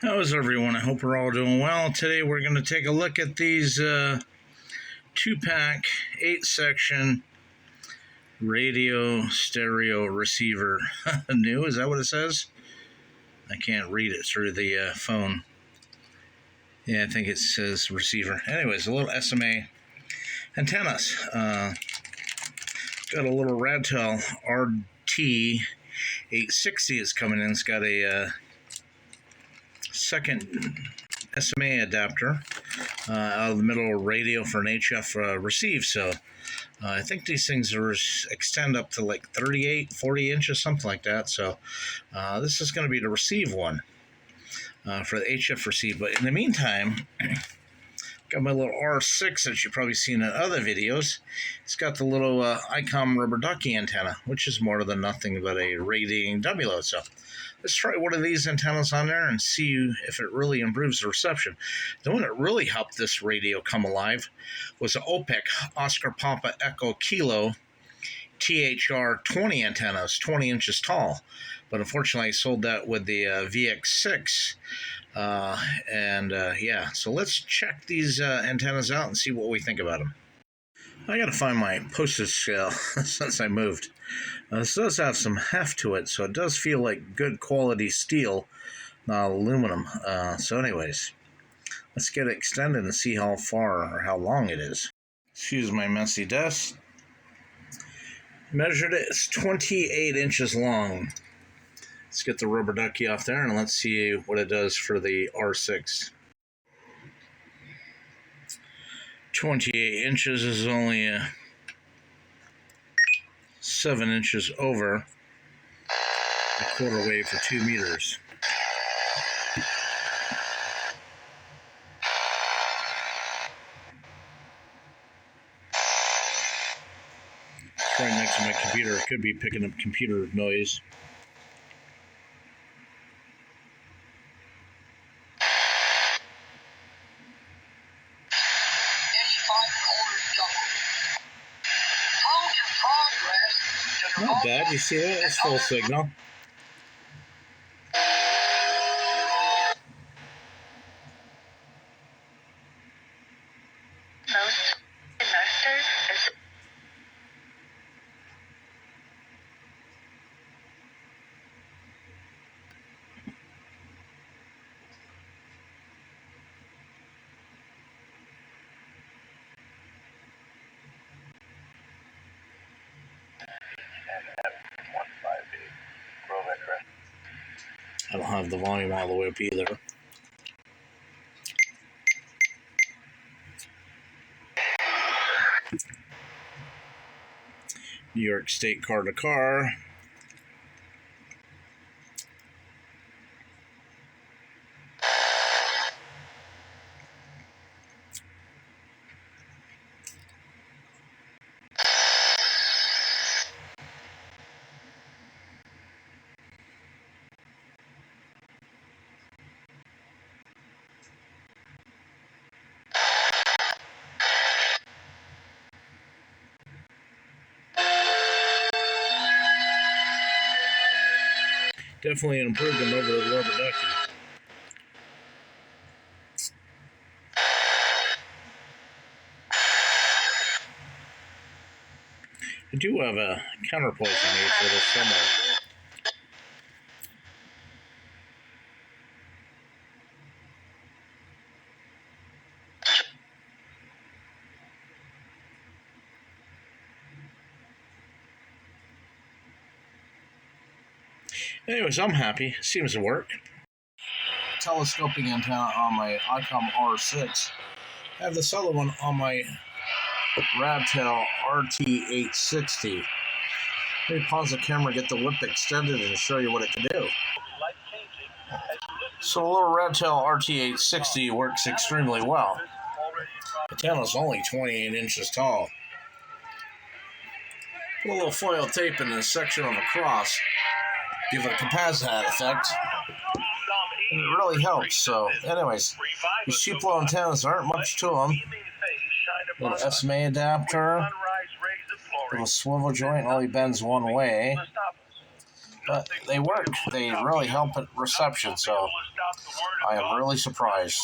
How's everyone? I hope we're all doing well. Today we're going to take a look at these 2-pack, 8-section radio stereo receiver. New, is that what it says? I can't read it through the phone. Yeah, I think it says receiver. Anyways, a little SMA antennas. Got a little Radtel RT 860 is coming in. It's got a second SMA adapter out of the middle radio for an HF receive. So I think these things are extend up to like 38, 40 inches, something like that. So this is going to be the receive one for the HF receive. But in the meantime, got my little R6 that you've probably seen in other videos. It's got the little ICOM rubber ducky antenna, which is more than nothing but a radiating dummy load. So let's try one of these antennas on there and see if it really improves the reception. The one that really helped this radio come alive was an OPEC Oscar Papa Echo Kilo THR 20 antennas, 20 inches tall. But unfortunately, I sold that with the VX6. Yeah, so let's check these antennas out and see what we think about them. I gotta find my postage scale since I moved. This does have some heft to it, so it does feel like good quality steel, not aluminum. So anyways, let's get it extended and see how far or how long it is. Excuse my messy desk. Measured it, it's 28 inches long. Let's get the rubber ducky off there and let's see what it does for the R6. 28 inches is only 7 inches over a quarter wave for 2 meters. It's right next to my computer. It could be picking up computer noise. Not bad, you see that? It's full signal. I don't have the volume all the way up either. New York State car to car. Definitely an improvement over the rubber ducky. I do have a counterpoint I made for this somewhere. Anyways, I'm happy. Seems to work. Telescoping antenna on my ICOM R6. I have this other one on my Radtel RT 860. Let me pause the camera, get the whip extended, and show you what it can do. So a little Radtel RT 860 works extremely well. The antenna is only 28 inches tall. Put a little foil tape in this section of a cross. Give it a capacitor effect, and it really helps. So, anyways, these cheap little antennas aren't much to them. Little SMA adapter, little swivel joint, only bends one way. But they work. They really help at reception, so I am really surprised.